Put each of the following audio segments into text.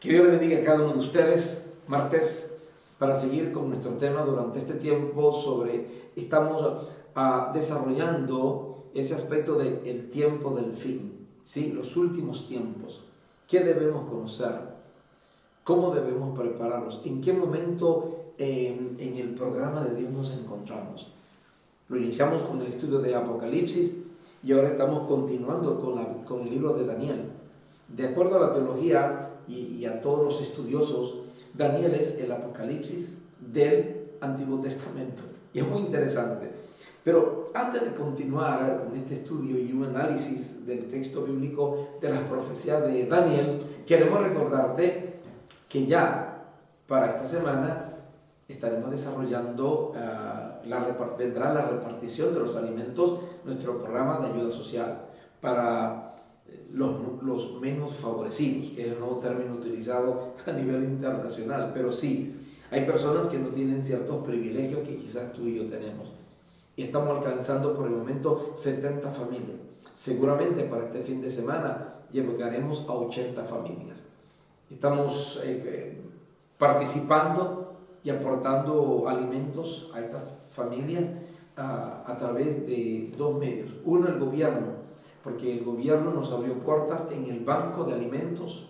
Que Dios le bendiga a cada uno de ustedes, martes, para seguir con nuestro tema durante este tiempo estamos desarrollando ese aspecto del tiempo del fin, ¿sí? Los últimos tiempos. ¿Qué debemos conocer? ¿Cómo debemos prepararnos? ¿En qué momento en el programa de Dios nos encontramos? Lo iniciamos con el estudio de Apocalipsis y ahora estamos continuando con el libro de Daniel. De acuerdo a la teología y a todos los estudiosos, Daniel es el Apocalipsis del Antiguo Testamento. Y es muy interesante. Pero antes de continuar con este estudio y un análisis del texto bíblico de las profecías de Daniel, queremos recordarte que ya para esta semana estaremos desarrollando, vendrá la repartición de los alimentos, nuestro programa de ayuda social para los menos favorecidos, que es el nuevo término utilizado a nivel internacional, pero sí, hay personas que no tienen ciertos privilegios que quizás tú y yo tenemos. Y estamos alcanzando por el momento 70 familias. Seguramente para este fin de semana llegaremos a 80 familias. Estamos participando y aportando alimentos a estas familias a través de dos medios. Uno, el gobierno, porque el gobierno nos abrió puertas en el Banco de Alimentos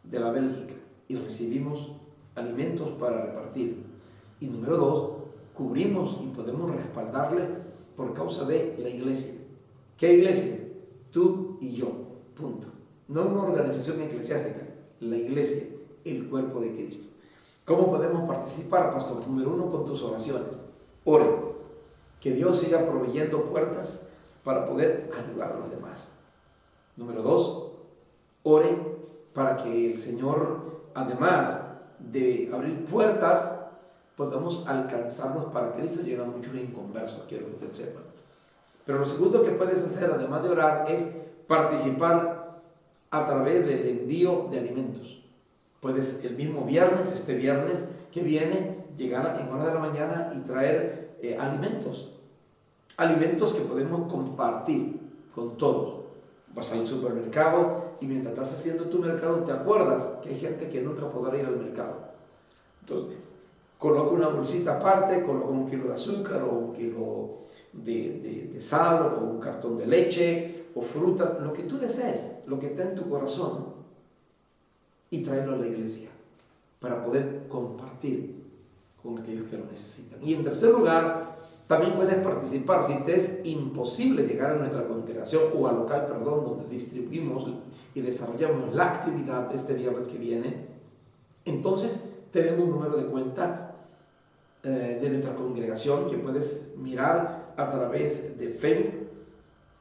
de la Bélgica y recibimos alimentos para repartir. Y número dos, cubrimos y podemos respaldarle por causa de la iglesia. ¿Qué iglesia? Tú y yo, punto. No una organización eclesiástica, la iglesia, el cuerpo de Cristo. ¿Cómo podemos participar, pastor? Número uno, con tus oraciones. Ore, que Dios siga proveyendo puertas para poder ayudar a los demás. Número dos, ore para que el Señor, además de abrir puertas, podamos alcanzarlos para Cristo. Llegan muchos inconversos, quiero que usted sepa. Pero lo segundo que puedes hacer, además de orar, es participar a través del envío de alimentos. Puedes el mismo viernes, este viernes que viene, llegar en hora de la mañana y traer alimentos que podemos compartir con todos. Vas al supermercado y mientras estás haciendo tu mercado te acuerdas que hay gente que nunca podrá ir al mercado. Entonces, coloca una bolsita aparte, coloca un kilo de azúcar o un kilo de sal o un cartón de leche o fruta, lo que tú desees, lo que está en tu corazón, y tráelo a la iglesia para poder compartir con aquellos que lo necesitan. Y en tercer lugar, también puedes participar si te es imposible llegar a nuestra congregación o al local, donde distribuimos y desarrollamos la actividad de este viernes que viene. Entonces tenemos un número de cuenta de nuestra congregación que puedes mirar a través de Facebook,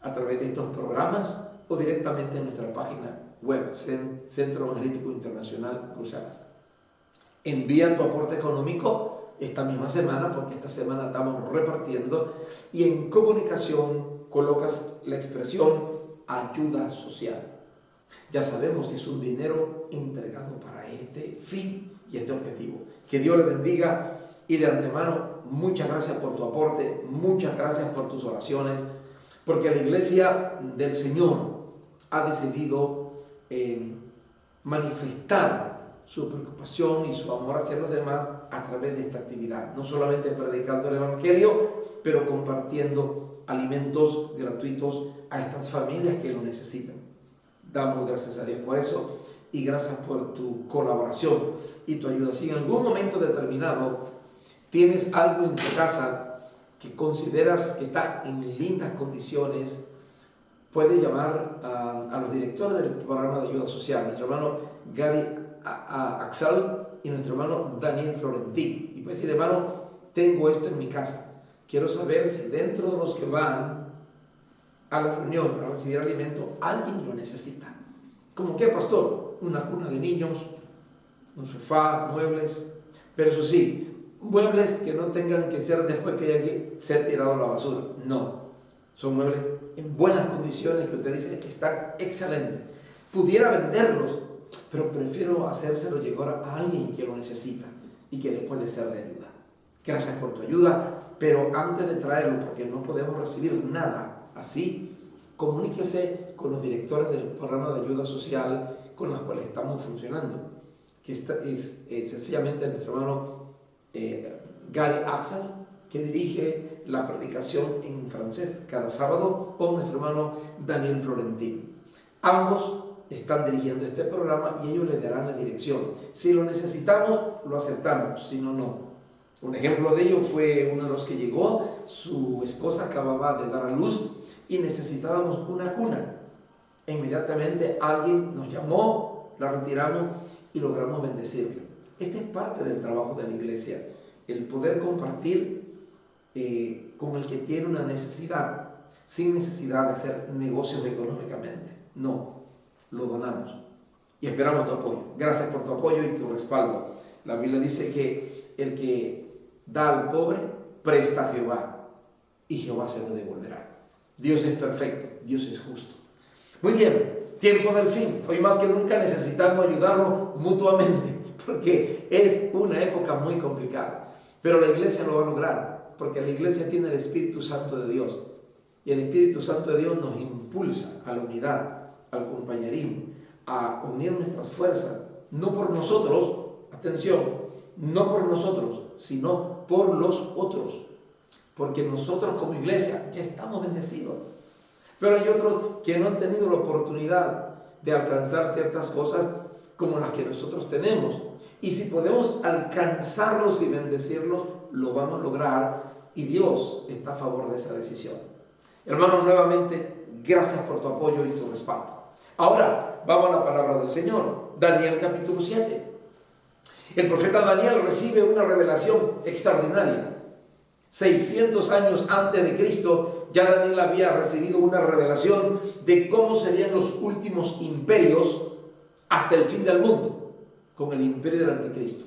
a través de estos programas o directamente en nuestra página web, Centro Evangelístico Internacional Bruselas. Envía tu aporte económico esta misma semana, porque esta semana estamos repartiendo, y en comunicación colocas la expresión ayuda social. Ya sabemos que es un dinero entregado para este fin y este objetivo. Que Dios le bendiga y de antemano muchas gracias por tu aporte, muchas gracias por tus oraciones, porque la iglesia del Señor ha decidido manifestar su preocupación y su amor hacia los demás a través de esta actividad, no solamente predicando el Evangelio, pero compartiendo alimentos gratuitos a estas familias que lo necesitan. Damos gracias a Dios por eso y gracias por tu colaboración y tu ayuda. Si en algún momento determinado tienes algo en tu casa que consideras que está en lindas condiciones, puedes llamar a los directores del programa de ayuda social, nuestro hermano Gary Axel y nuestro hermano Daniel Florentín, y puedes decir: hermano, tengo esto en mi casa, quiero saber si dentro de los que van a la reunión a recibir alimento alguien lo necesita. ¿Cómo qué, pastor? Una cuna de niños, un sofá, muebles, pero eso sí, muebles que no tengan que ser después que llegue ser tirado a la basura. No, son muebles en buenas condiciones que usted dice que están excelentes. Pudiera venderlos, pero prefiero hacérselo llegar a alguien que lo necesita y que le puede ser de ayuda. Gracias por tu ayuda, pero antes de traerlo, porque no podemos recibir nada así, comuníquese con los directores del programa de ayuda social con los cuales estamos funcionando. que es sencillamente nuestro hermano Gary Axel, que dirige la predicación en francés cada sábado, o nuestro hermano Daniel Florentín. Ambos están dirigiendo este programa y ellos le darán la dirección. Si lo necesitamos, lo aceptamos, si no, no. Un ejemplo de ello fue uno de los que llegó, su esposa acababa de dar a luz y necesitábamos una cuna. Inmediatamente alguien nos llamó, la retiramos y logramos bendecirla. Este es parte del trabajo de la iglesia, el poder compartir con el que tiene una necesidad, sin necesidad de hacer negocios económicamente. No, lo donamos y esperamos tu apoyo. Gracias por tu apoyo y tu respaldo. La Biblia dice que el que da al pobre presta a Jehová y Jehová se lo devolverá. Dios es perfecto, Dios es justo. Muy bien, tiempo del fin. Hoy más que nunca necesitamos ayudarnos mutuamente, porque es una época muy complicada. Pero la iglesia lo va a lograr, porque la iglesia tiene el Espíritu Santo de Dios. Y el Espíritu Santo de Dios nos impulsa a la unidad, al compañerismo, a unir nuestras fuerzas, no por nosotros, atención, no por nosotros, sino por los otros. Porque nosotros como iglesia ya estamos bendecidos. Pero hay otros que no han tenido la oportunidad de alcanzar ciertas cosas como las que nosotros tenemos. Y si podemos alcanzarlos y bendecirlos, lo vamos a lograr y Dios está a favor de esa decisión. Hermano, nuevamente, gracias por tu apoyo y tu respaldo. Ahora, vamos a la palabra del Señor. Daniel capítulo 7. El profeta Daniel recibe una revelación extraordinaria. 600 años antes de Cristo, ya Daniel había recibido una revelación de cómo serían los últimos imperios hasta el fin del mundo, con el imperio del anticristo.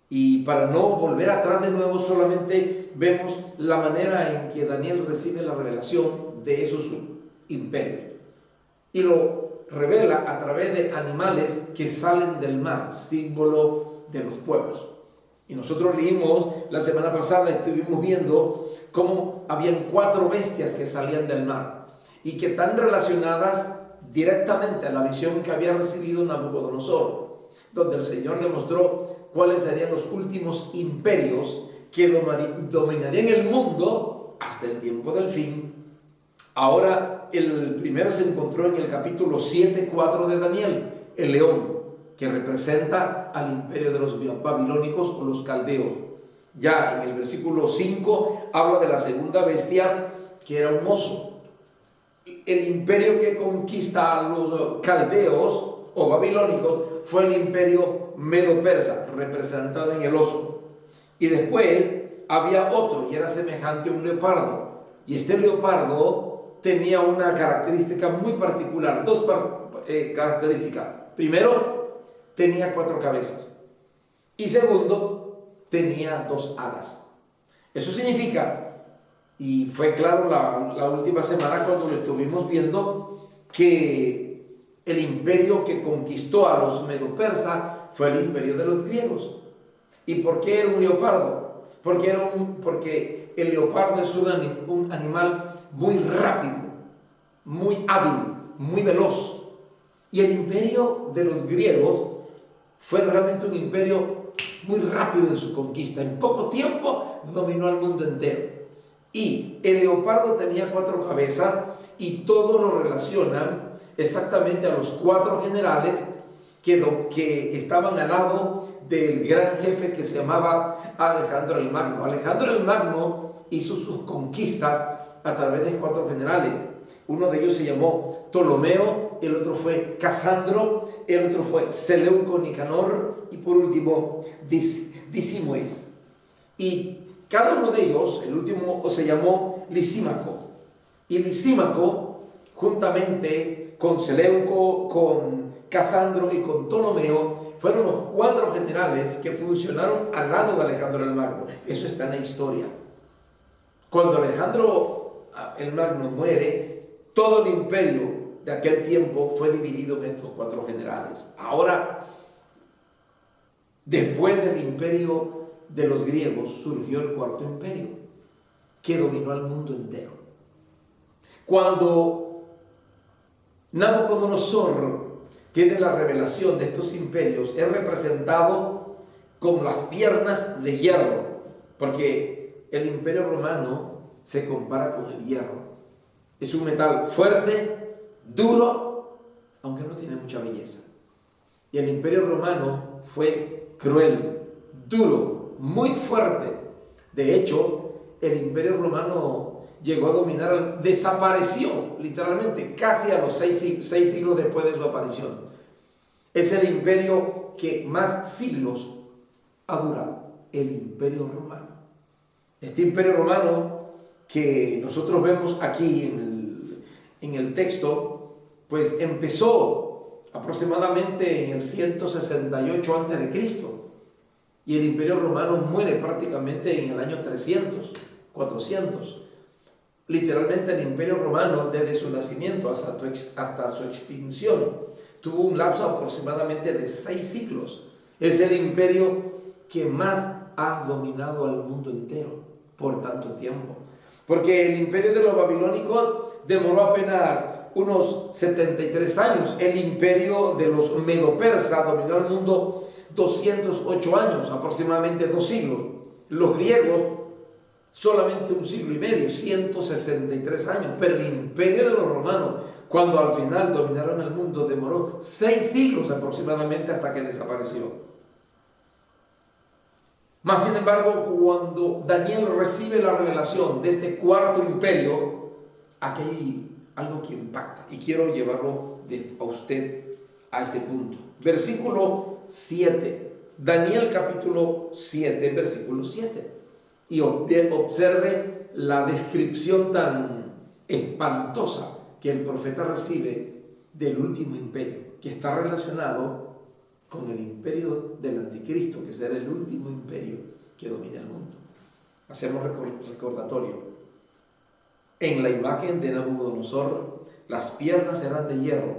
Y para no volver atrás de nuevo, solamente vemos la manera en que Daniel recibe la revelación de esos imperios. Y lo revela a través de animales que salen del mar, símbolo de los pueblos. Y nosotros leímos la semana pasada, estuvimos viendo cómo habían 4 bestias que salían del mar y que están relacionadas directamente a la visión que había recibido Nabucodonosor, donde el Señor le mostró cuáles serían los últimos imperios que dominarían el mundo hasta el tiempo del fin. Ahora el primero se encontró en el capítulo 7:4 de Daniel, el león, que representa al imperio de los babilónicos o los caldeos. Ya en el versículo 5 habla de la segunda bestia, que era un oso. El imperio que conquista a los caldeos o babilónicos fue el imperio medo-persa, representado en el oso. Y después había otro, y era semejante a un leopardo. Y este leopardo tenía una característica muy particular, 2 características. Primero, tenía 4 cabezas. Y segundo, tenía 2 alas. Eso significa, y fue claro la última semana cuando lo estuvimos viendo, que el imperio que conquistó a los medo-persas fue el imperio de los griegos. ¿Y por qué era un leopardo? Porque el leopardo es un animal muy rápido, muy hábil, muy veloz. Y el imperio de los griegos fue realmente un imperio muy rápido en su conquista. En poco tiempo dominó el mundo entero. Y el leopardo tenía 4 cabezas y todo lo relacionan exactamente a los 4 generales que estaban al lado del gran jefe que se llamaba Alejandro el Magno. Alejandro el Magno hizo sus conquistas a través de 4 generales. Uno de ellos se llamó Ptolomeo, el otro fue Casandro, el otro fue Seleuco Nicanor y por último Disímoes. Y cada uno de ellos, el último se llamó Lisímaco. Y Lisímaco, juntamente con Seleuco, con Casandro y con Ptolomeo, fueron los 4 generales que funcionaron al lado de Alejandro el Magno. Eso está en la historia. Cuando Alejandro el Magno muere, todo el imperio de aquel tiempo fue dividido en estos 4 generales. Ahora, después del imperio de los griegos, surgió el 4º imperio, que dominó al mundo entero. Cuando Nabucodonosor tiene la revelación de estos imperios es representado con las piernas de hierro, porque el imperio romano se compara con el hierro. Es un metal fuerte, duro, aunque no tiene mucha belleza. Y el imperio romano fue cruel, duro, muy fuerte. De hecho, el imperio romano llegó a dominar, desapareció literalmente casi a los 6 siglos después de su aparición. Es el imperio que más siglos ha durado, el imperio romano. Este imperio romano que nosotros vemos aquí en el texto, pues empezó aproximadamente en el 168 a.C. y el imperio romano muere prácticamente en el año 300, 400. Literalmente el imperio romano desde su nacimiento hasta su extinción tuvo un lapso aproximadamente de 6 siglos. Es el imperio que más ha dominado al mundo entero por tanto tiempo. Porque el imperio de los babilónicos demoró apenas unos 73 años. El imperio de los medo-persas dominó el mundo 208 años, aproximadamente 2 siglos. Los griegos solamente 1 siglo y medio, 163 años. Pero el imperio de los romanos, cuando al final dominaron el mundo, demoró 6 siglos aproximadamente hasta que desapareció. Mas sin embargo, cuando Daniel recibe la revelación de este cuarto imperio, aquí hay algo que impacta y quiero llevarlo a usted a este punto. Versículo 7, Daniel capítulo 7, versículo 7. Y observe la descripción tan espantosa que el profeta recibe del último imperio, que está relacionado con el imperio del anticristo, que será el último imperio que domina el mundo. Hacemos recordatorio. En la imagen de Nabucodonosor, las piernas eran de hierro,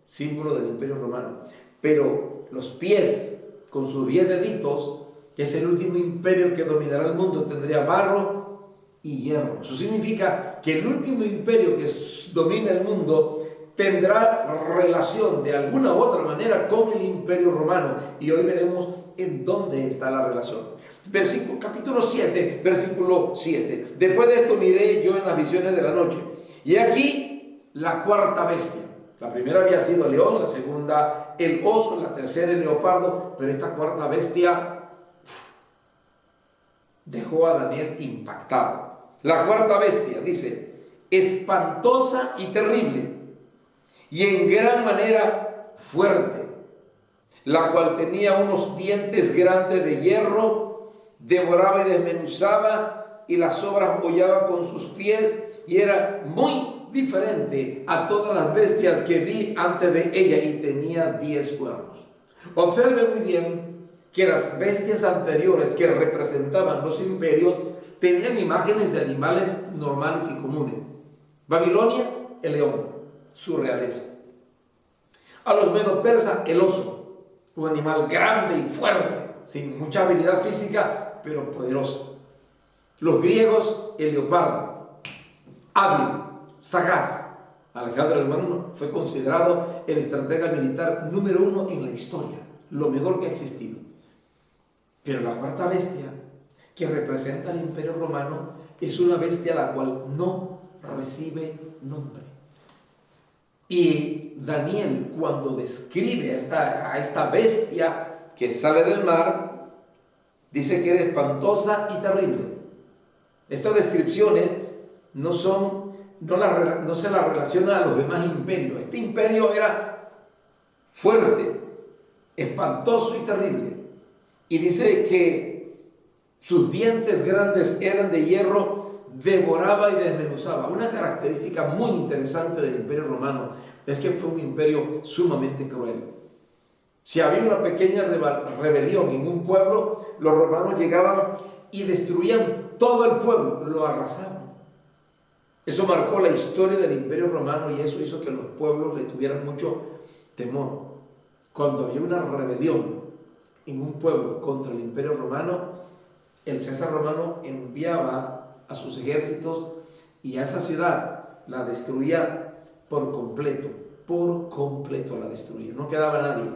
símbolo del imperio romano, pero los pies, con sus 10 deditos, que es el último imperio que dominará el mundo, tendría barro y hierro. Eso significa que el último imperio que domina el mundo tendrá relación de alguna u otra manera con el imperio romano, y hoy veremos en dónde está la relación. Capítulo 7, versículo 7. Después de esto miré yo en las visiones de la noche, y aquí la cuarta bestia. La primera había sido el león, la segunda el oso, la tercera el leopardo, pero esta cuarta bestia dejó a Daniel impactado. La cuarta bestia, dice, espantosa y terrible, y en gran manera fuerte, la cual tenía unos dientes grandes de hierro, devoraba y desmenuzaba, y las sobras hollaba con sus pies, y era muy diferente a todas las bestias que vi antes de ella, y tenía 10 cuernos. Observe muy bien que las bestias anteriores que representaban los imperios tenían imágenes de animales normales y comunes. Babilonia, el león, su realeza. A los medo-persas, el oso, un animal grande y fuerte, sin mucha habilidad física, pero poderoso. Los griegos, el leopardo, hábil, sagaz. Alejandro el Magno fue considerado el estratega militar número 1 en la historia, lo mejor que ha existido. Pero la cuarta bestia, que representa al imperio romano, es una bestia la cual no recibe nombre. Y Daniel, cuando describe a esta bestia que sale del mar, dice que era espantosa y terrible. Estas descripciones no se la relaciona a los demás imperios. Este imperio era fuerte, espantoso y terrible. Y dice que sus dientes grandes eran de hierro, devoraba y desmenuzaba. Una característica muy interesante del imperio romano es que fue un imperio sumamente cruel. Si había una pequeña rebelión en un pueblo, los romanos llegaban y destruían todo el pueblo, lo arrasaban. Eso marcó la historia del imperio romano y eso hizo que los pueblos le tuvieran mucho temor. Cuando había una rebelión en un pueblo contra el imperio romano, el César romano enviaba a sus ejércitos y a esa ciudad la destruía por completo. por completo la destruía, no quedaba nadie.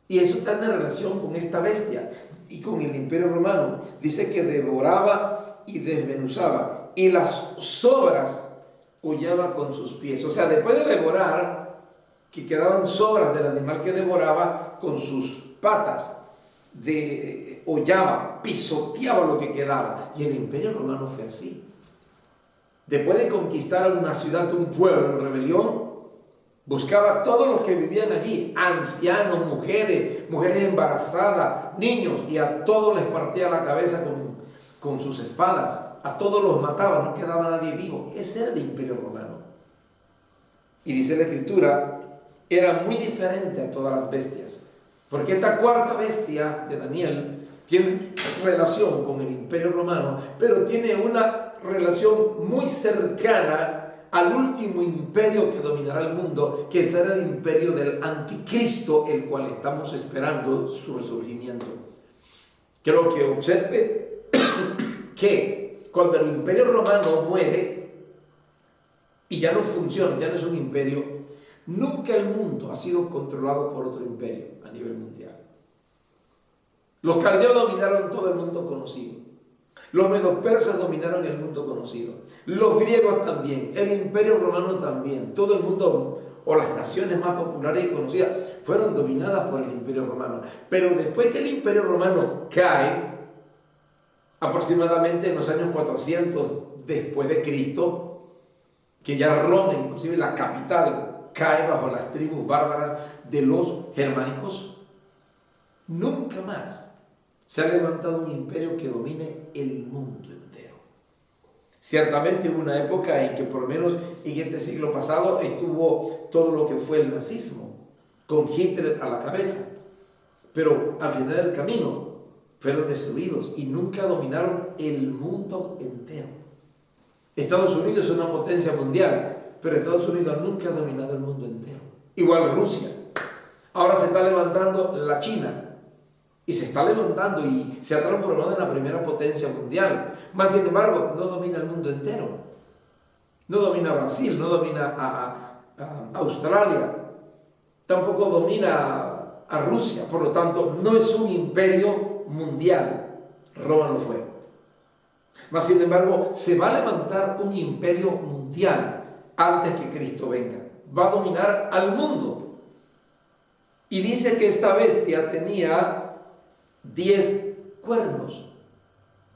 Y eso está en relación con esta bestia y con el Imperio Romano. Dice que devoraba y desmenuzaba, y las sobras hollaba con sus pies. O sea, después de devorar, que quedaban sobras del animal que devoraba, con sus patas hollaba, pisoteaba lo que quedaba. Y el Imperio Romano fue así. Después de conquistar una ciudad, un pueblo en rebelión, buscaba a todos los que vivían allí, ancianos, mujeres embarazadas, niños, y a todos les partía la cabeza con sus espadas. A todos los mataba, no quedaba nadie vivo. Ese era el Imperio Romano. Y dice la Escritura, era muy diferente a todas las bestias, porque esta cuarta bestia de Daniel tiene relación con el Imperio Romano, pero tiene una relación muy cercana al último imperio que dominará el mundo, que será el imperio del Anticristo, el cual estamos esperando su resurgimiento. Quiero que observe que cuando el Imperio Romano muere y ya no funciona, ya no es un imperio, nunca el mundo ha sido controlado por otro imperio a nivel mundial. Los caldeos dominaron todo el mundo conocido. Los medo-persas dominaron el mundo conocido. Los griegos también. El Imperio Romano también. Todo el mundo, o las naciones más populares y conocidas, fueron dominadas por el Imperio Romano. Pero después que el Imperio Romano cae, aproximadamente en los años 400 después de Cristo, que ya Roma, inclusive la capital, cae bajo las tribus bárbaras de los germánicos, nunca más se ha levantado un imperio que domine el mundo entero. Ciertamente hubo una época en que, por lo menos en este siglo pasado, estuvo todo lo que fue el nazismo, con Hitler a la cabeza, pero al final del camino fueron destruidos y nunca dominaron el mundo entero. Estados Unidos es una potencia mundial, pero Estados Unidos nunca ha dominado el mundo entero. Igual Rusia. Ahora se está levantando la China, y se está levantando y se ha transformado en la primera potencia mundial. Mas, sin embargo, no domina el mundo entero. No domina Brasil, no domina a Australia, tampoco domina a Rusia. Por lo tanto, no es un imperio mundial. Roma lo fue. Mas, sin embargo, se va a levantar un imperio mundial antes que Cristo venga. Va a dominar al mundo. Y dice que esta bestia tenía 10 cuernos.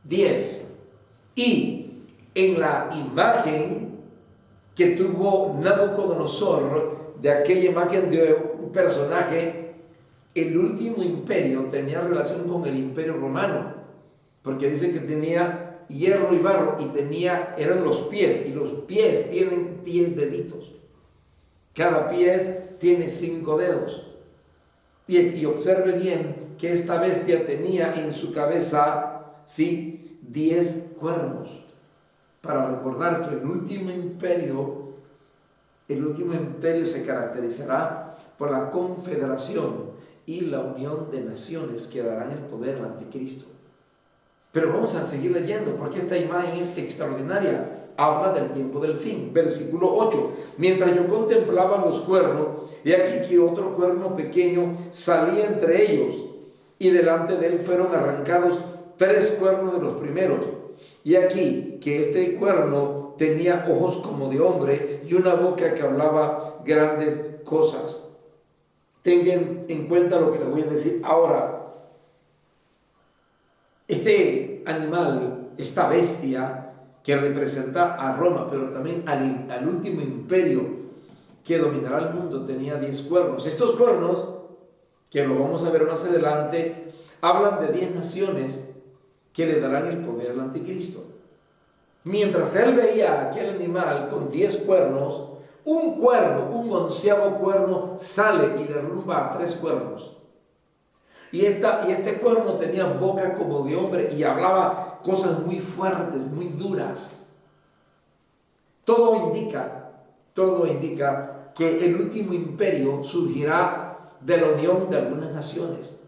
10. Y en la imagen que tuvo Nabucodonosor, de aquella imagen de un personaje, el último imperio tenía relación con el Imperio Romano, porque dice que tenía hierro y barro, y eran los pies, y los pies tienen 10 deditos. Cada pie tiene 5 dedos. Y observe bien que esta bestia tenía en su cabeza, ¿sí?, 10 cuernos, para recordar que el último imperio se caracterizará por la confederación y la unión de naciones que darán el poder al anticristo. Pero vamos a seguir leyendo, porque esta imagen es extraordinaria. Habla del tiempo del fin. Versículo 8. Mientras yo contemplaba los cuernos, he aquí que otro cuerno pequeño salía entre ellos, y delante de él fueron arrancados 3 cuernos de los primeros. Y aquí que este cuerno tenía ojos como de hombre y una boca que hablaba grandes cosas. Tengan en cuenta lo que les voy a decir ahora. Este animal, esta bestia, que representa a Roma, pero también al último imperio que dominará el mundo, tenía 10 cuernos. Estos cuernos, que lo vamos a ver más adelante, hablan de 10 naciones que le darán el poder al anticristo. Mientras él veía a aquel animal con 10 cuernos, un 11º cuerno sale y derrumba a 3 cuernos. Y este cuerno tenía boca como de hombre y hablaba cosas muy fuertes, muy duras. Todo indica que el último imperio surgirá de la unión de algunas naciones,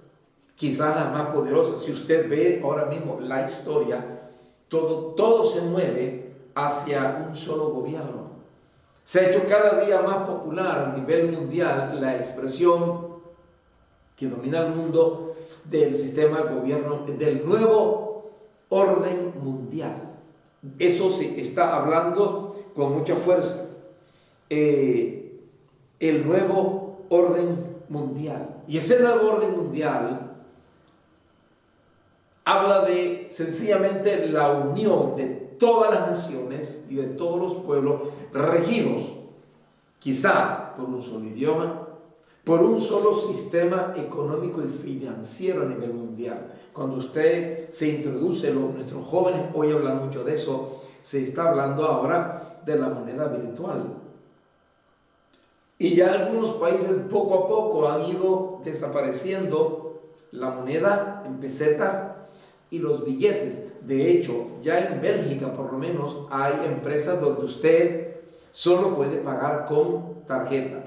quizás las más poderosas. Si usted ve ahora mismo la historia, todo se mueve hacia un solo gobierno. Se ha hecho cada día más popular a nivel mundial la expresión que domina el mundo del sistema de gobierno, del nuevo orden mundial. Eso se está hablando con mucha fuerza. El nuevo orden mundial. Y ese nuevo orden mundial habla de sencillamente la unión de todas las naciones y de todos los pueblos regidos quizás por un solo idioma, por un solo sistema económico y financiero a nivel mundial. Cuando usted se introduce, nuestros jóvenes hoy hablan mucho de eso, se está hablando ahora de la moneda virtual. Y ya algunos países poco a poco han ido desapareciendo la moneda en pesetas y los billetes. De hecho, ya en Bélgica por lo menos hay empresas donde usted solo puede pagar con tarjeta.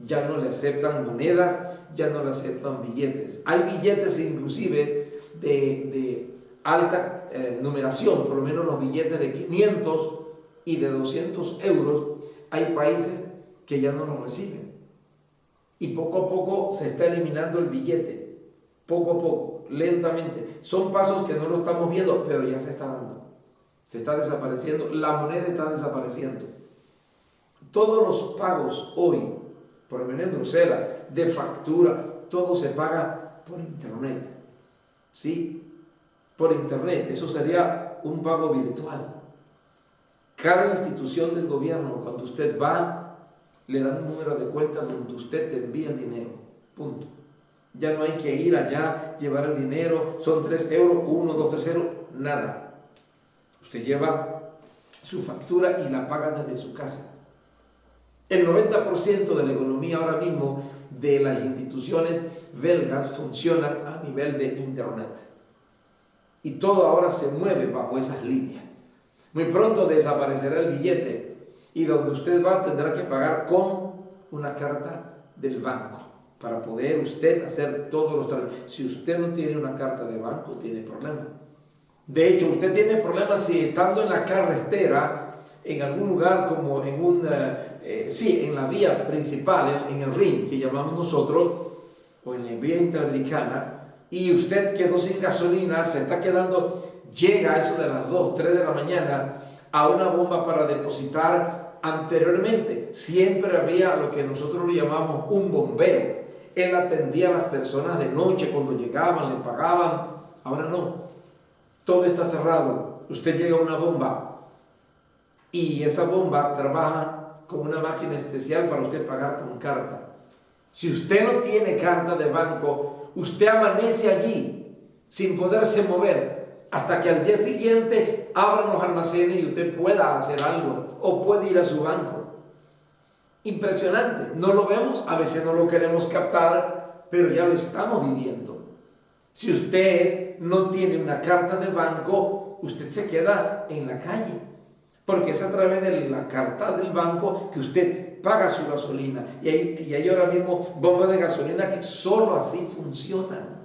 Ya no le aceptan monedas, ya no le aceptan billetes. Hay billetes inclusive de alta numeración, por lo menos los billetes de 500 y de 200 euros. Hay países que ya no los reciben. Y poco a poco se está eliminando el billete. Poco a poco, lentamente. Son pasos que no lo estamos viendo, pero ya se está dando. Se está desapareciendo. La moneda está desapareciendo. Todos los pagos hoy, por lo menos en Bruselas, de factura, todo se paga por internet. ¿Sí? Por internet. Eso sería un pago virtual. Cada institución del gobierno, cuando usted va, le dan un número de cuenta donde usted te envía el dinero. Punto. Ya no hay que ir allá, llevar el dinero, son 3 euros, 1, 2, 3 euros, nada. Usted lleva su factura y la paga desde su casa. El 90% de la economía ahora mismo de las instituciones belgas funcionan a nivel de internet. Y todo ahora se mueve bajo esas líneas. Muy pronto desaparecerá el billete y donde usted va tendrá que pagar con una carta del banco para poder usted hacer todos los trámites. Si usted no tiene una carta de banco, tiene problemas. De hecho, usted tiene problemas si estando en la carretera, en algún lugar como en en la vía principal, en el Rin, que llamamos nosotros, o en la vía interamericana, y usted quedó sin gasolina, se está quedando, llega a eso de las 2, 3 de la mañana a una bomba para depositar. Anteriormente siempre había lo que nosotros le llamamos un bombero. Él atendía a las personas de noche cuando llegaban, le pagaban. Ahora no, todo está cerrado. Usted llega a una bomba y esa bomba trabaja con una máquina especial para usted pagar con carta. Si usted no tiene carta de banco, usted amanece allí sin poderse mover hasta que al día siguiente abran los almacenes y usted pueda hacer algo o puede ir a su banco. Impresionante. No lo vemos, a veces no lo queremos captar, pero ya lo estamos viviendo. Si usted no tiene una carta de banco, usted se queda en la calle, porque es a través de la carta del banco que usted paga su gasolina. Y hay ahora mismo bombas de gasolina que solo así funcionan.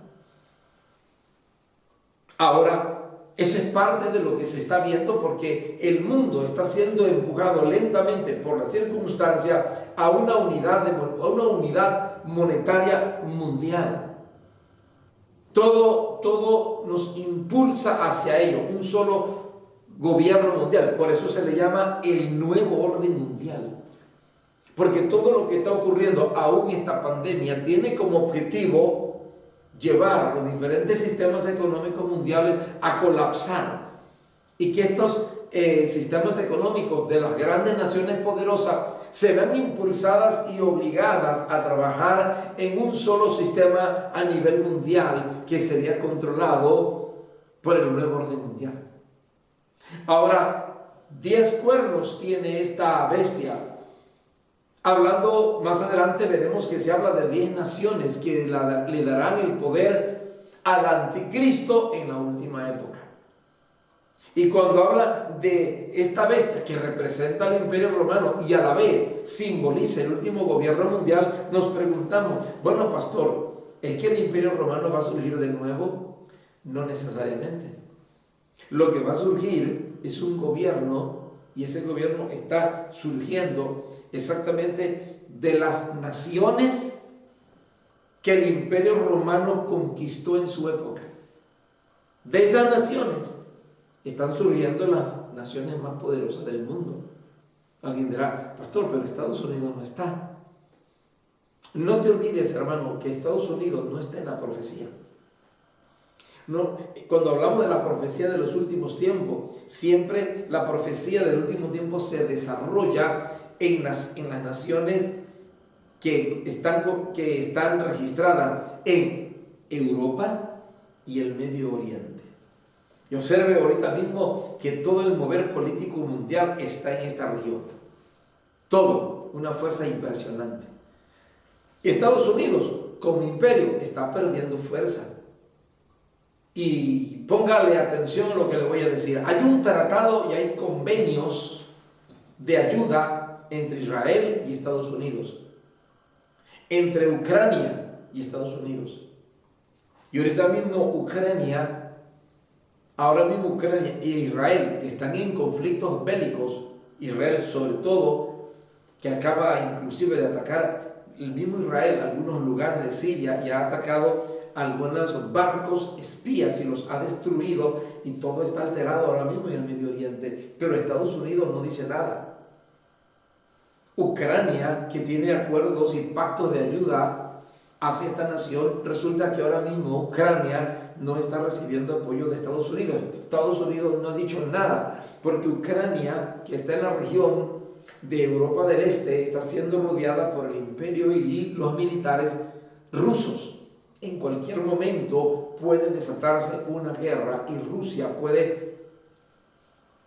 Ahora, eso es parte de lo que se está viendo, porque el mundo está siendo empujado lentamente por la circunstancia a una unidad monetaria mundial. Todo nos impulsa hacia ello, un solo gobierno mundial. Por eso se le llama el nuevo orden mundial. Porque todo lo que está ocurriendo, aún esta pandemia, tiene como objetivo llevar los diferentes sistemas económicos mundiales a colapsar y que estos sistemas económicos de las grandes naciones poderosas se vean impulsadas y obligadas a trabajar en un solo sistema a nivel mundial que sería controlado por el nuevo orden mundial. Ahora, 10 cuernos tiene esta bestia. Hablando más adelante veremos que se habla de 10 naciones que le darán el poder al anticristo en la última época. Y cuando habla de esta bestia que representa al Imperio Romano y a la vez simboliza el último gobierno mundial, nos preguntamos, bueno, pastor, ¿es que el Imperio Romano va a surgir de nuevo? No necesariamente. Lo que va a surgir es un gobierno Y ese gobierno está surgiendo exactamente de las naciones que el Imperio Romano conquistó en su época. De esas naciones están surgiendo las naciones más poderosas del mundo. Alguien dirá, pastor, pero Estados Unidos no está. No te olvides, hermano, que Estados Unidos no está en la profecía. No, cuando hablamos de la profecía de los últimos tiempos, siempre la profecía del último tiempo se desarrolla en las naciones que están registradas en Europa y el Medio Oriente. Y observe ahorita mismo que todo el mover político mundial está en esta región. Todo, una fuerza impresionante. Estados Unidos, como imperio, está perdiendo fuerza. Y póngale atención a lo que le voy a decir. Hay un tratado y hay convenios de ayuda entre Israel y Estados Unidos, entre Ucrania y Estados Unidos. Y ahorita mismo Ucrania e Israel, que están en conflictos bélicos, Israel sobre todo, que acaba inclusive de atacar el mismo Israel algunos lugares de Siria y ha atacado algunos barcos espías y los ha destruido, y todo está alterado ahora mismo en el Medio Oriente, pero Estados Unidos no dice nada. Ucrania, que tiene acuerdos y pactos de ayuda hacia esta nación, resulta que ahora mismo Ucrania no está recibiendo apoyo de Estados Unidos. Estados Unidos no ha dicho nada, porque Ucrania, que está en la región de Europa del Este, está siendo rodeada por el imperio y los militares rusos. En cualquier momento puede desatarse una guerra y Rusia puede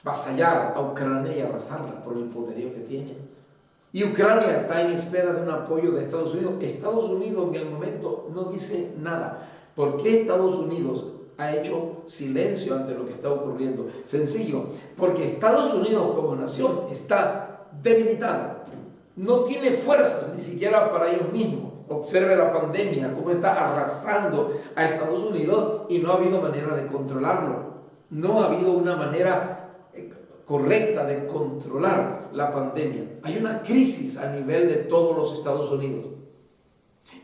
vasallar a Ucrania y arrasarla por el poderío que tiene. Y Ucrania está en espera de un apoyo de Estados Unidos. Estados Unidos en el momento no dice nada. ¿Por qué Estados Unidos ha hecho silencio ante lo que está ocurriendo? Sencillo, porque Estados Unidos como nación está debilitada. No tiene fuerzas ni siquiera para ellos mismos. Observe la pandemia, cómo está arrasando a Estados Unidos y no ha habido manera de controlarlo. No ha habido una manera correcta de controlar la pandemia. Hay una crisis a nivel de todos los Estados Unidos.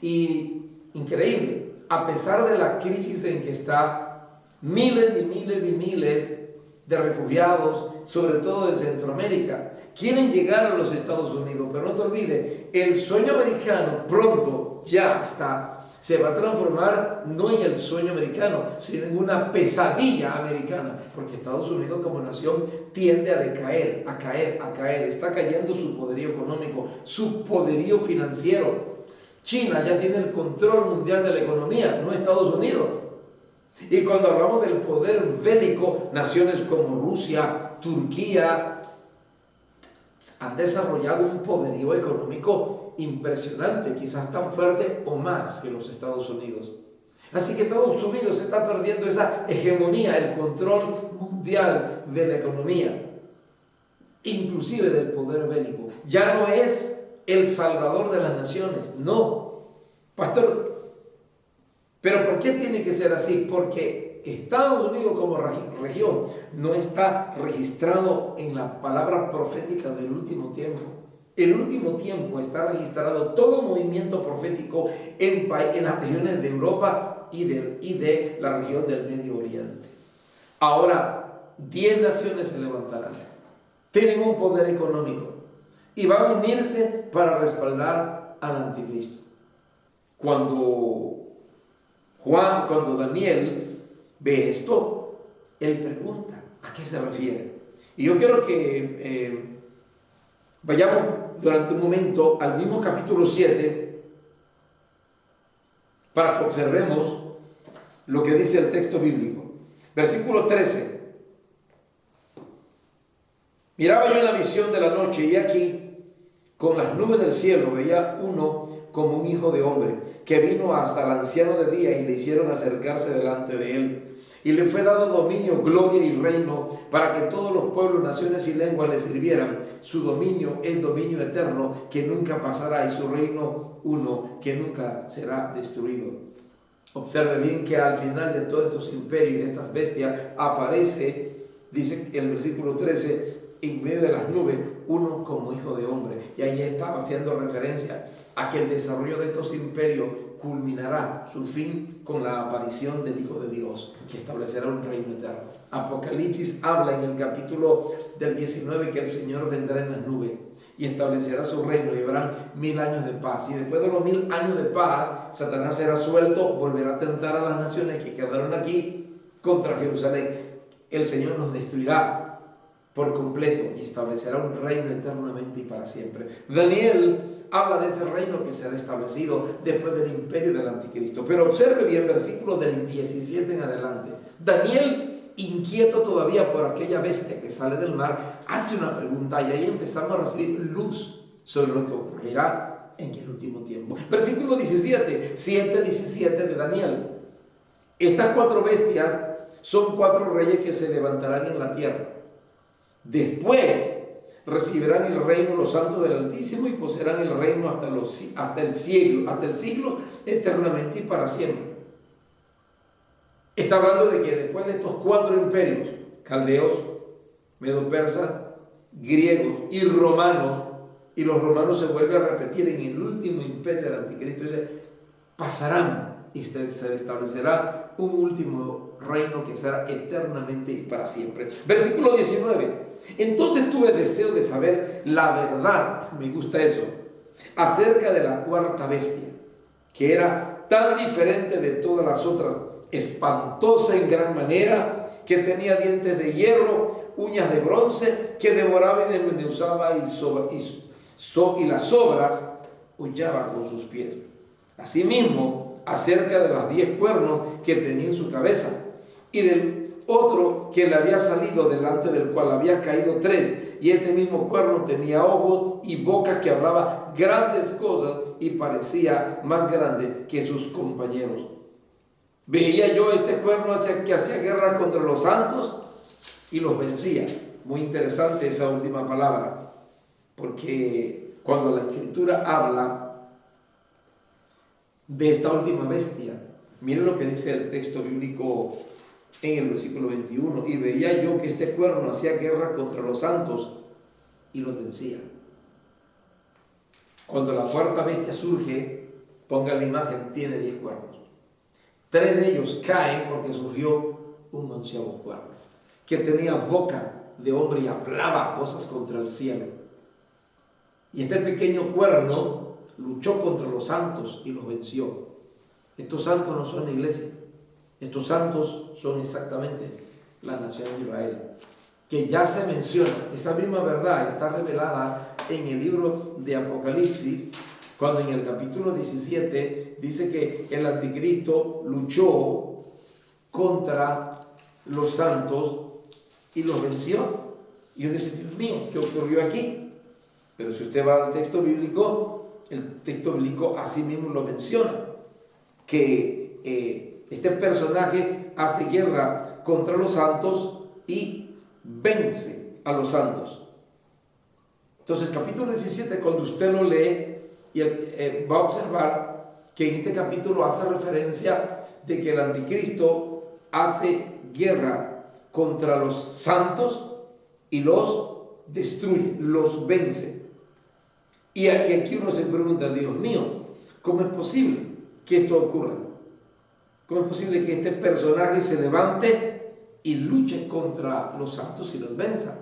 Y increíble, a pesar de la crisis en que está, miles y miles y miles de refugiados, sobre todo de Centroamérica, quieren llegar a los Estados Unidos, pero no te olvides, el sueño americano pronto ya se va a transformar no en el sueño americano, sino en una pesadilla americana, porque Estados Unidos como nación tiende a decaer, a caer, está cayendo su poderío económico, su poderío financiero. China ya tiene el control mundial de la economía, no Estados Unidos. Y cuando hablamos del poder bélico, naciones como Rusia, Turquía, han desarrollado un poderío económico impresionante, quizás tan fuerte o más que los Estados Unidos. Así que Estados Unidos está perdiendo esa hegemonía, el control mundial de la economía, inclusive del poder bélico. Ya no es el salvador de las naciones, no. Pastor, ¿pero por qué tiene que ser así? Porque Estados Unidos como región no está registrado en la palabra profética del último tiempo. El último tiempo está registrado todo movimiento profético en las regiones de Europa y de la región del Medio Oriente. Ahora, 10 naciones se levantarán, tienen un poder económico y van a unirse para respaldar al anticristo. Cuando Daniel ve esto, él pregunta, ¿a qué se refiere? Y yo quiero que vayamos durante un momento al mismo capítulo 7 para que observemos lo que dice el texto bíblico. Versículo 13. Miraba yo en la visión de la noche y aquí, con las nubes del cielo, veía uno como un hijo de hombre, que vino hasta el anciano de día y le hicieron acercarse delante de él. Y le fue dado dominio, gloria y reino, para que todos los pueblos, naciones y lenguas le sirvieran. Su dominio es dominio eterno, que nunca pasará, y su reino uno, que nunca será destruido. Observe bien que al final de todos estos imperios y de estas bestias aparece, dice el versículo 13, en medio de las nubes, uno como hijo de hombre. Y ahí estaba haciendo referencia a que el desarrollo de estos imperios culminará su fin con la aparición del Hijo de Dios, que establecerá un reino eterno. Apocalipsis habla en el capítulo del 19 que el Señor vendrá en las nubes y establecerá su reino y habrán 1000 años de paz. Y después de los 1000 años de paz, Satanás será suelto, volverá a tentar a las naciones que quedaron aquí contra Jerusalén. El Señor nos destruirá por completo y establecerá un reino eternamente y para siempre. Daniel habla de ese reino que será establecido después del imperio del anticristo. Pero observe bien, versículo del 17 en adelante. Daniel, inquieto todavía por aquella bestia que sale del mar, hace una pregunta y ahí empezamos a recibir luz sobre lo que ocurrirá en el último tiempo. Versículo 17 de Daniel. Estas 4 bestias son 4 reyes que se levantarán en la tierra. Después recibirán el reino los santos del Altísimo y poseerán el reino hasta el siglo, eternamente y para siempre. Está hablando de que después de estos 4 imperios, caldeos, medopersas, griegos y romanos, y los romanos se vuelve a repetir en el último imperio del anticristo, dice, pasarán y se establecerá un último reino que será eternamente y para siempre. Versículo 19. Entonces tuve deseo de saber la verdad, me gusta eso, acerca de la 4ª bestia, que era tan diferente de todas las otras, espantosa en gran manera, que tenía dientes de hierro, uñas de bronce, que devoraba y desmenuzaba y las sobras hollaba con sus pies. Asimismo, acerca de los 10 cuernos que tenía en su cabeza, y del otro que le había salido, delante del cual había caído 3, y este mismo cuerno tenía ojos y boca que hablaba grandes cosas y parecía más grande que sus compañeros. Veía yo este cuerno que hacía guerra contra los santos y los vencía. Muy interesante esa última palabra, porque cuando la Escritura habla de esta última bestia, miren lo que dice el texto bíblico en el versículo 21, y veía yo que este cuerno hacía guerra contra los santos y los vencía. Cuando la 4ª bestia surge, ponga la imagen, tiene 10 cuernos. 3 de ellos caen porque surgió un 11º cuerno, que tenía boca de hombre y hablaba cosas contra el cielo. Y este pequeño cuerno luchó contra los santos y los venció. Estos santos no son la iglesia. Estos santos son exactamente la nación de Israel, que ya se menciona. Esa misma verdad está revelada en el libro de Apocalipsis, cuando en el capítulo 17 dice que el anticristo luchó contra los santos y los venció. Y uno dice, Dios mío, ¿qué ocurrió aquí? Pero si usted va al texto bíblico, el texto bíblico así mismo lo menciona, que este personaje hace guerra contra los santos y vence a los santos. Entonces, capítulo 17, cuando usted lo lee, va a observar que en este capítulo hace referencia de que el anticristo hace guerra contra los santos y los destruye, los vence. Y aquí uno se pregunta, Dios mío, ¿cómo es posible que esto ocurra? ¿Cómo es posible que este personaje se levante y luche contra los santos y los venza?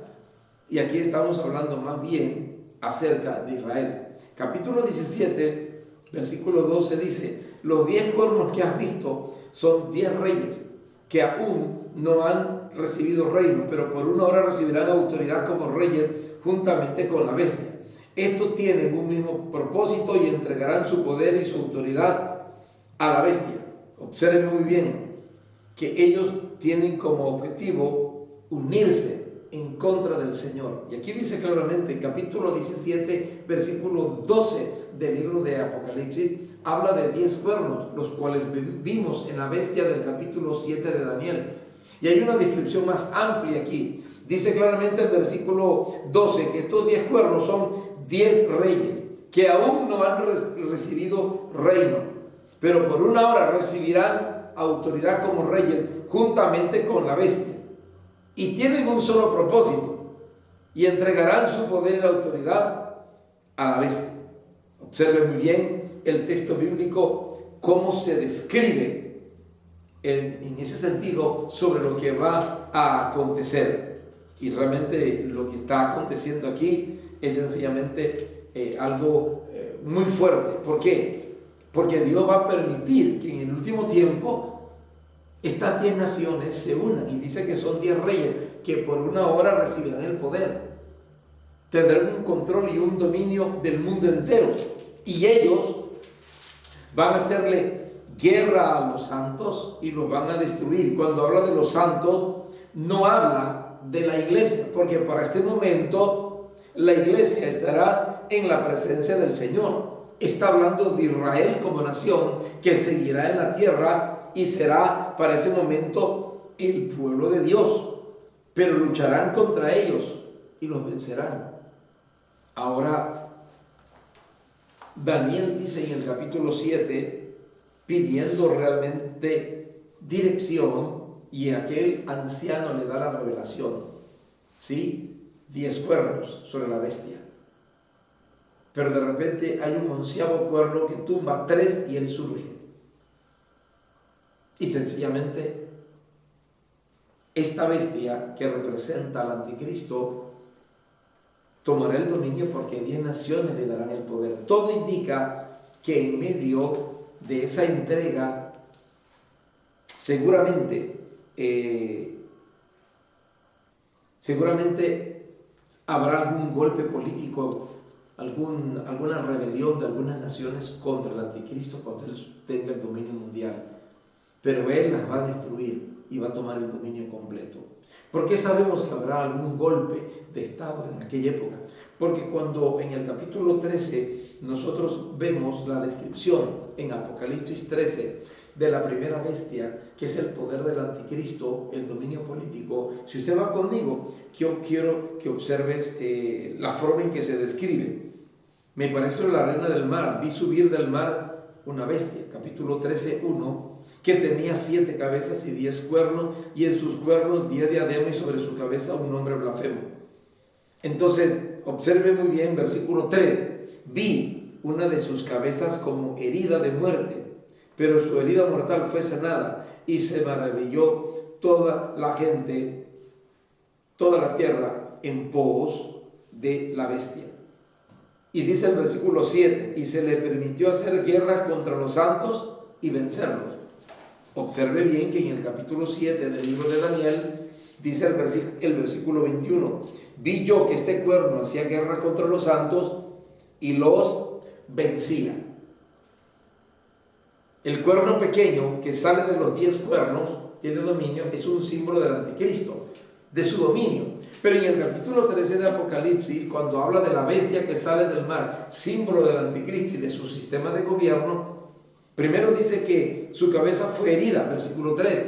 Y aquí estamos hablando más bien acerca de Israel. Capítulo 17, versículo 12 dice, los 10 cuernos que has visto son 10 reyes que aún no han recibido reino, pero por una hora recibirán autoridad como reyes juntamente con la bestia. Estos tienen un mismo propósito y entregarán su poder y su autoridad a la bestia. Observen muy bien que ellos tienen como objetivo unirse en contra del Señor. Y aquí dice claramente, en capítulo 17, versículo 12 del libro de Apocalipsis, habla de 10 cuernos, los cuales vimos en la bestia del capítulo 7 de Daniel. Y hay una descripción más amplia aquí. Dice claramente el versículo 12 que estos 10 cuernos son 10 reyes que aún no han recibido reino, pero por una hora recibirán autoridad como reyes juntamente con la bestia. Y tienen un solo propósito, y entregarán su poder y la autoridad a la bestia. Observe muy bien el texto bíblico, cómo se describe en ese sentido sobre lo que va a acontecer. Y realmente lo que está aconteciendo aquí es sencillamente algo muy fuerte. ¿Por qué? Porque Dios va a permitir que en el último tiempo estas 10 naciones se unan, y dice que son 10 reyes que por una hora recibirán el poder, tendrán un control y un dominio del mundo entero, y ellos van a hacerle guerra a los santos y los van a destruir. Y cuando habla de los santos, no habla de la iglesia, porque para este momento la iglesia estará en la presencia del Señor. Está hablando de Israel como nación que seguirá en la tierra y será para ese momento el pueblo de Dios, pero lucharán contra ellos y los vencerán. Ahora, Daniel dice en el capítulo 7, pidiendo realmente dirección, y aquel anciano le da la revelación, ¿sí? 10 cuernos sobre la bestia. Pero de repente hay un 11º cuerno que tumba 3 y él surge. Y sencillamente, esta bestia que representa al anticristo tomará el dominio, porque 10 naciones le darán el poder. Todo indica que en medio de esa entrega seguramente habrá algún golpe político, alguna rebelión de algunas naciones contra el anticristo cuando él tenga el dominio mundial, pero él las va a destruir y va a tomar el dominio completo. ¿Por qué sabemos que habrá algún golpe de estado en aquella época? Porque cuando en el capítulo 13 nosotros vemos la descripción en Apocalipsis 13 de la primera bestia, que es el poder del anticristo, el dominio político. Si usted va conmigo, yo quiero que observes la forma en que se describe. Me pareció la reina del mar, vi subir del mar una bestia, capítulo 13, 1, que tenía 7 cabezas y 10 cuernos, y en sus cuernos 10 diademas, y sobre su cabeza un nombre blasfemo. Entonces, observe muy bien, versículo 3, vi una de sus cabezas como herida de muerte, pero su herida mortal fue sanada, y se maravilló toda la gente, toda la tierra, en pos de la bestia. Y dice el versículo 7, y se le permitió hacer guerra contra los santos y vencerlos. Observe bien que en el capítulo 7 del libro de Daniel dice el versículo 21, vi yo que este cuerno hacía guerra contra los santos y los vencía. El cuerno pequeño que sale de los 10 cuernos, tiene dominio, es un símbolo del anticristo, de su dominio. Pero en el capítulo 13 de Apocalipsis, cuando habla de la bestia que sale del mar, símbolo del anticristo y de su sistema de gobierno, primero dice que su cabeza fue herida, versículo 3,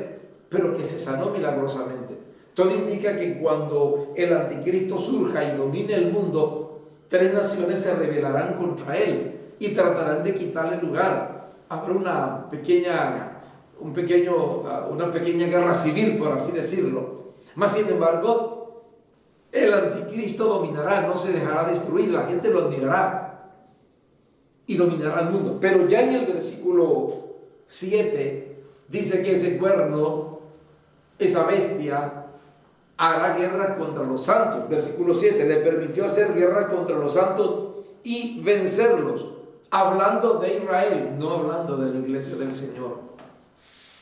pero que se sanó milagrosamente. Todo indica que cuando el anticristo surja y domine el mundo, 3 naciones se rebelarán contra él y tratarán de quitarle lugar. Habrá una pequeña guerra civil, por así decirlo. Mas, sin embargo, el anticristo dominará, no se dejará destruir, la gente lo admirará y dominará el mundo. Pero ya en el versículo 7 dice que ese cuerno, esa bestia, hará guerra contra los santos. Versículo 7, le permitió hacer guerra contra los santos y vencerlos. Hablando de Israel, no hablando de la iglesia del Señor.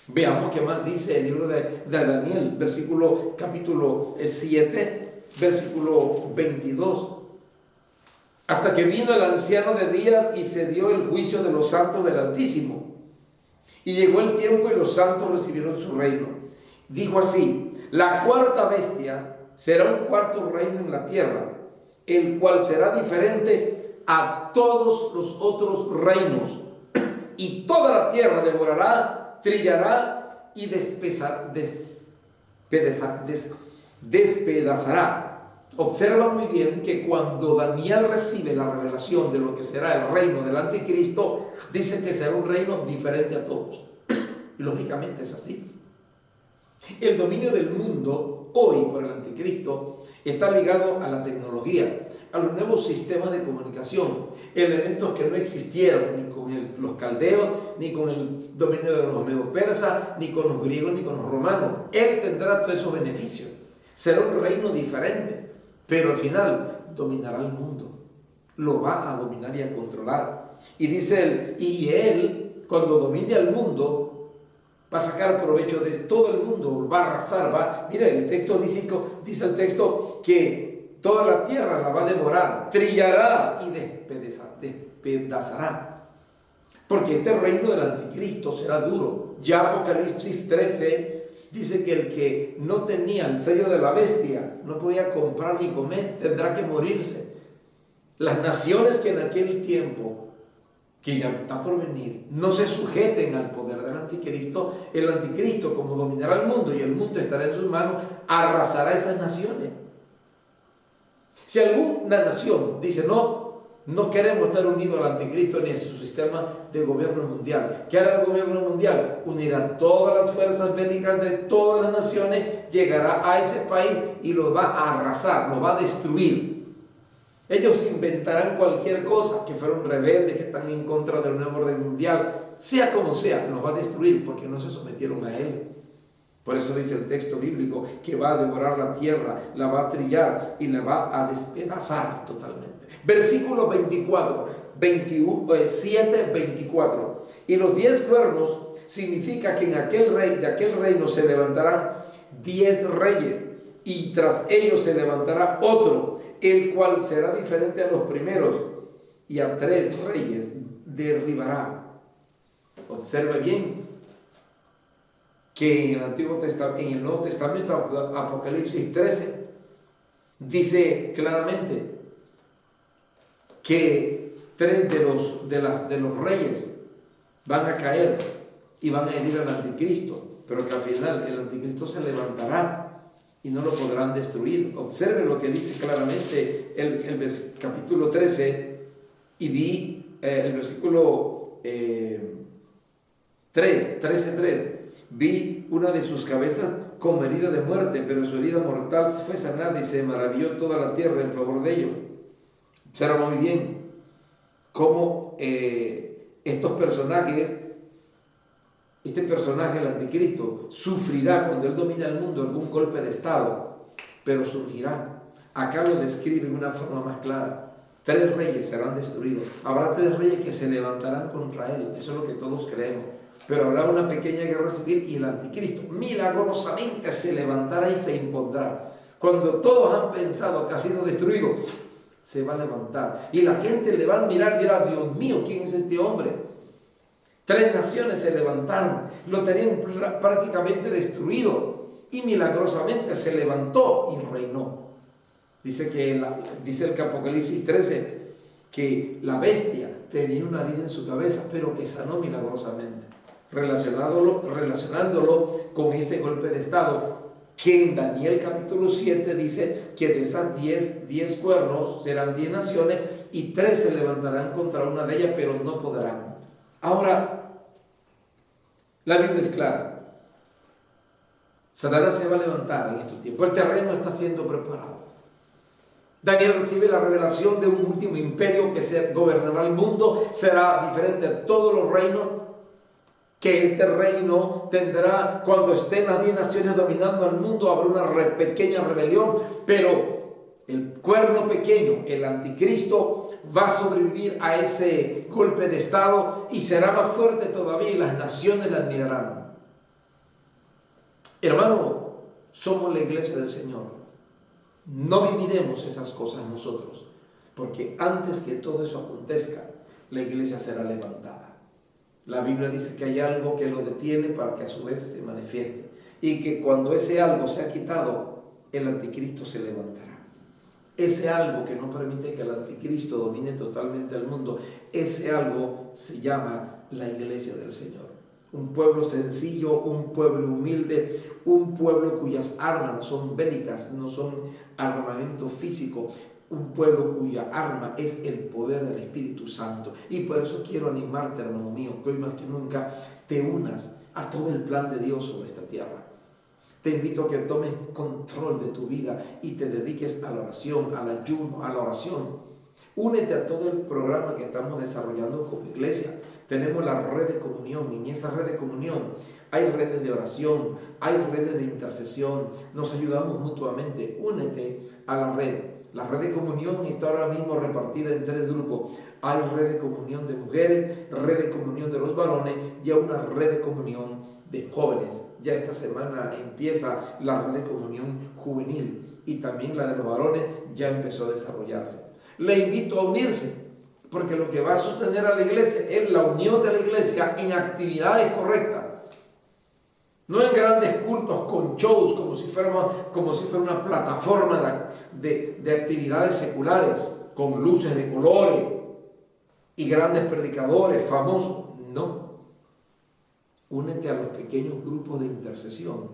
Veamos qué más dice el libro de Daniel, capítulo 7, versículo 22. Hasta que vino el anciano de días y se dio el juicio de los santos del Altísimo. Y llegó el tiempo y los santos recibieron su reino. Dijo así, la cuarta bestia será un cuarto reino en la tierra, el cual será diferente a todos los otros reinos, y toda la tierra devorará, trillará y despedazará. Observa muy bien que cuando Daniel recibe la revelación de lo que será el reino del anticristo, dice que será un reino diferente a todos. Lógicamente es así. El dominio del mundo hoy por el anticristo está ligado a la tecnología, a los nuevos sistemas de comunicación, elementos que no existieron ni con los caldeos, ni con el dominio de los medo-persas, ni con los griegos, ni con los romanos. Él tendrá todos esos beneficios. Será un reino diferente, pero al final dominará el mundo. Lo va a dominar y a controlar. Y dice él, y él, cuando domine al mundo, va a sacar provecho de todo el mundo, va a arrasar, mira, el texto dice el texto que toda la tierra la va a devorar, trillará y despedazará. Porque este reino del anticristo será duro. Ya Apocalipsis 13 dice que el que no tenía el sello de la bestia no podía comprar ni comer, tendrá que morirse. Las naciones que en aquel tiempo, que ya está por venir, no se sujeten al poder del anticristo, el anticristo, como dominará el mundo y el mundo estará en sus manos, arrasará esas naciones. Si alguna nación dice no queremos estar unidos al anticristo ni a su sistema de gobierno mundial, ¿qué hará el gobierno mundial? Unirá todas las fuerzas bélicas de todas las naciones, llegará a ese país y lo va a arrasar, lo va a destruir. Ellos inventarán cualquier cosa, que fueron rebeldes, que están en contra del nuevo orden mundial, sea como sea, los va a destruir porque no se sometieron a él. Por eso dice el texto bíblico que va a devorar la tierra, la va a trillar y la va a despedazar totalmente. Versículo 24, 7, 24. Y los 10 cuernos significa que en aquel rey, de aquel reino se levantarán 10 reyes. Y tras ellos se levantará otro, el cual será diferente a los primeros, y a 3 reyes derribará. Observe bien que en el Nuevo Testamento, Apocalipsis 13, dice claramente que 3 de los reyes van a caer y van a herir al anticristo, pero que al final el anticristo se levantará y no lo podrán destruir. Observe lo que dice claramente el capítulo 13, y vi el versículo 13:3. Vi una de sus cabezas como herida de muerte, pero su herida mortal fue sanada y se maravilló toda la tierra en favor de ello. Observa muy bien cómo estos personajes, este personaje, el anticristo, sufrirá cuando él domina el mundo algún golpe de estado, pero surgirá. Acá lo describe de una forma más clara. 3 reyes serán destruidos. Habrá 3 reyes que se levantarán contra él. Eso es lo que todos creemos. Pero habrá una pequeña guerra civil y el anticristo milagrosamente se levantará y se impondrá. Cuando todos han pensado que ha sido destruido, se va a levantar. Y la gente le va a mirar y dirá, Dios mío, ¿quién es este hombre? 3 naciones se levantaron, lo tenían prácticamente destruido y milagrosamente se levantó y reinó. Dice el Apocalipsis 13 que la bestia tenía una herida en su cabeza, pero que sanó milagrosamente, relacionándolo con este golpe de estado, que en Daniel capítulo 7 dice que de esas 10 cuernos serán 10 naciones y 3 se levantarán contra una de ellas, pero no podrán. Ahora, la Biblia es clara. Satanás se va a levantar en estos tiempos. El terreno está siendo preparado. Daniel recibe la revelación de un último imperio que se gobernará el mundo. Será diferente a todos los reinos. Que este reino tendrá, cuando estén las 10 naciones dominando el mundo, habrá una pequeña rebelión. Pero el cuerno pequeño, el anticristo, va a sobrevivir a ese golpe de estado y será más fuerte todavía y las naciones la admirarán. Hermano, somos la iglesia del Señor. No viviremos esas cosas nosotros, porque antes que todo eso acontezca, la iglesia será levantada. La Biblia dice que hay algo que lo detiene para que a su vez se manifieste, y que cuando ese algo sea quitado, el anticristo se levantará. Ese algo que no permite que el anticristo domine totalmente el mundo, ese algo se llama la iglesia del Señor. Un pueblo sencillo, un pueblo humilde, un pueblo cuyas armas no son bélicas, no son armamento físico, un pueblo cuya arma es el poder del Espíritu Santo. Y por eso quiero animarte, hermano mío, que hoy más que nunca te unas a todo el plan de Dios sobre esta tierra. Te invito a que tomes control de tu vida y te dediques a la oración, al ayuno, a la oración. Únete a todo el programa que estamos desarrollando como iglesia. Tenemos la red de comunión. En esa red de comunión hay redes de oración, hay redes de intercesión. Nos ayudamos mutuamente. Únete a la red. La red de comunión está ahora mismo repartida en 3 grupos. Hay red de comunión de mujeres, red de comunión de los varones y hay una red de comunión de jóvenes. Ya esta semana empieza la red de comunión juvenil y también la de los varones ya empezó a desarrollarse. Le invito a unirse, porque lo que va a sostener a la iglesia es la unión de la iglesia en actividades correctas. No en grandes cultos con shows, como si fuera una plataforma de actividades seculares, con luces de colores y grandes predicadores famosos. No. Únete a los pequeños grupos de intercesión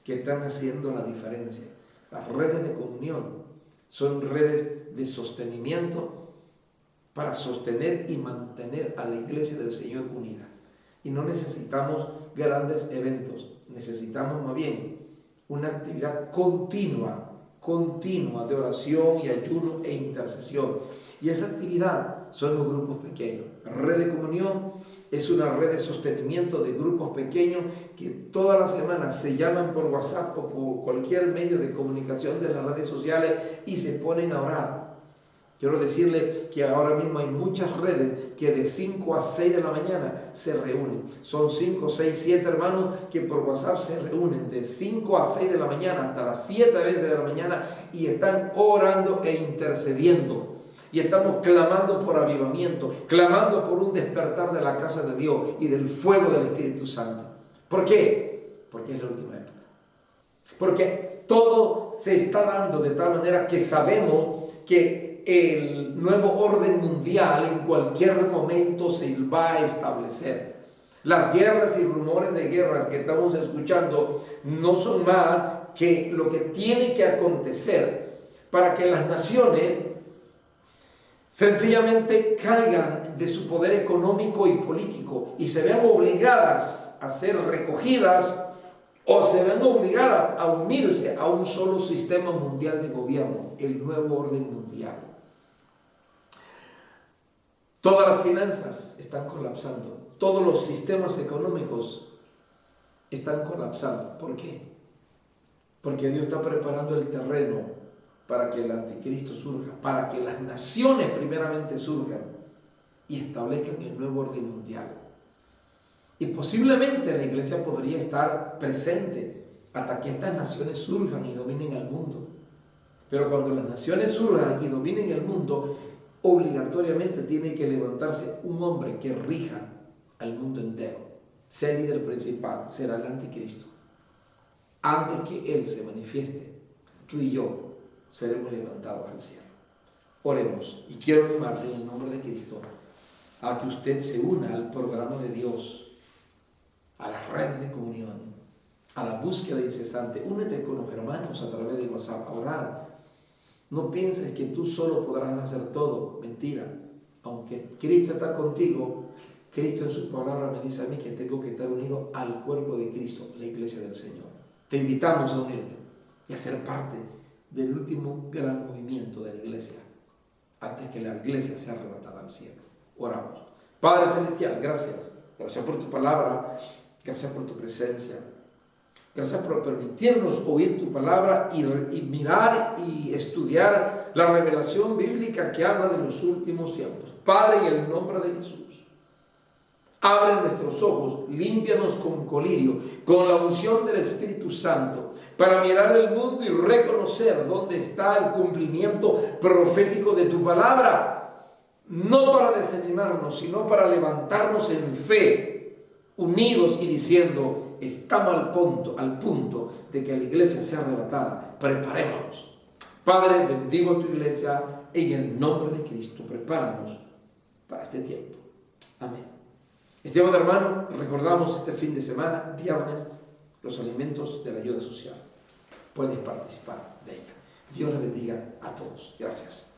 que están haciendo la diferencia. Las redes de comunión son redes de sostenimiento para sostener y mantener a la iglesia del Señor unida. Y no necesitamos grandes eventos, necesitamos más bien una actividad continua de oración y ayuno e intercesión. Y esa actividad son los grupos pequeños. La red de comunión es una red de sostenimiento de grupos pequeños que todas las semanas se llaman por WhatsApp o por cualquier medio de comunicación de las redes sociales y se ponen a orar. Quiero decirle que ahora mismo hay muchas redes que de 5 a 6 de la mañana se reúnen. Son 5, 6, 7 hermanos que por WhatsApp se reúnen de 5 a 6 de la mañana hasta las 7 veces de la mañana y están orando e intercediendo. Y estamos clamando por avivamiento, clamando por un despertar de la casa de Dios y del fuego del Espíritu Santo. ¿Por qué? Porque es la última época. Porque todo se está dando de tal manera que sabemos que el nuevo orden mundial en cualquier momento se va a establecer. Las guerras y rumores de guerras que estamos escuchando no son más que lo que tiene que acontecer para que las naciones sencillamente caigan de su poder económico y político y se vean obligadas a ser recogidas o se ven obligadas a unirse a un solo sistema mundial de gobierno, el nuevo orden mundial. Todas las finanzas están colapsando, todos los sistemas económicos están colapsando. ¿Por qué? Porque Dios está preparando el terreno para que el anticristo surja, para que las naciones primeramente surjan y establezcan el nuevo orden mundial. Y posiblemente la iglesia podría estar presente hasta que estas naciones surjan y dominen el mundo. Pero cuando las naciones surjan y dominen el mundo, obligatoriamente tiene que levantarse un hombre que rija al mundo entero. Sea el líder principal, será el anticristo. Antes que él se manifieste, tú y yo seremos levantados al cielo. Oremos. Y quiero animarle en el nombre de Cristo a que usted se una al programa de Dios, a las redes de comunión, a la búsqueda incesante. Únete con los hermanos a través de WhatsApp a orar. No pienses que tú solo podrás hacer todo. Mentira. Aunque Cristo está contigo, Cristo en su palabra me dice a mí que tengo que estar unido al cuerpo de Cristo, la iglesia del Señor. Te invitamos a unirte y a ser parte del último gran movimiento de la iglesia antes que la iglesia sea arrebatada al cielo. Oramos. Padre Celestial, gracias. Gracias por tu palabra. Gracias por tu presencia. Gracias por permitirnos oír tu palabra y mirar y estudiar la revelación bíblica que habla de los últimos tiempos. Padre, en el nombre de Jesús, abre nuestros ojos, límpianos con colirio, con la unción del Espíritu Santo, para mirar el mundo y reconocer dónde está el cumplimiento profético de tu palabra. No para desanimarnos, sino para levantarnos en fe, unidos y diciendo, estamos al punto de que la iglesia sea arrebatada. Preparémonos. Padre, bendigo a tu iglesia en el nombre de Cristo. Prepáranos para este tiempo. Amén. Estimados hermanos, recordamos este fin de semana, viernes, los alimentos de la ayuda social. Puedes participar de ella. Dios les bendiga a todos. Gracias.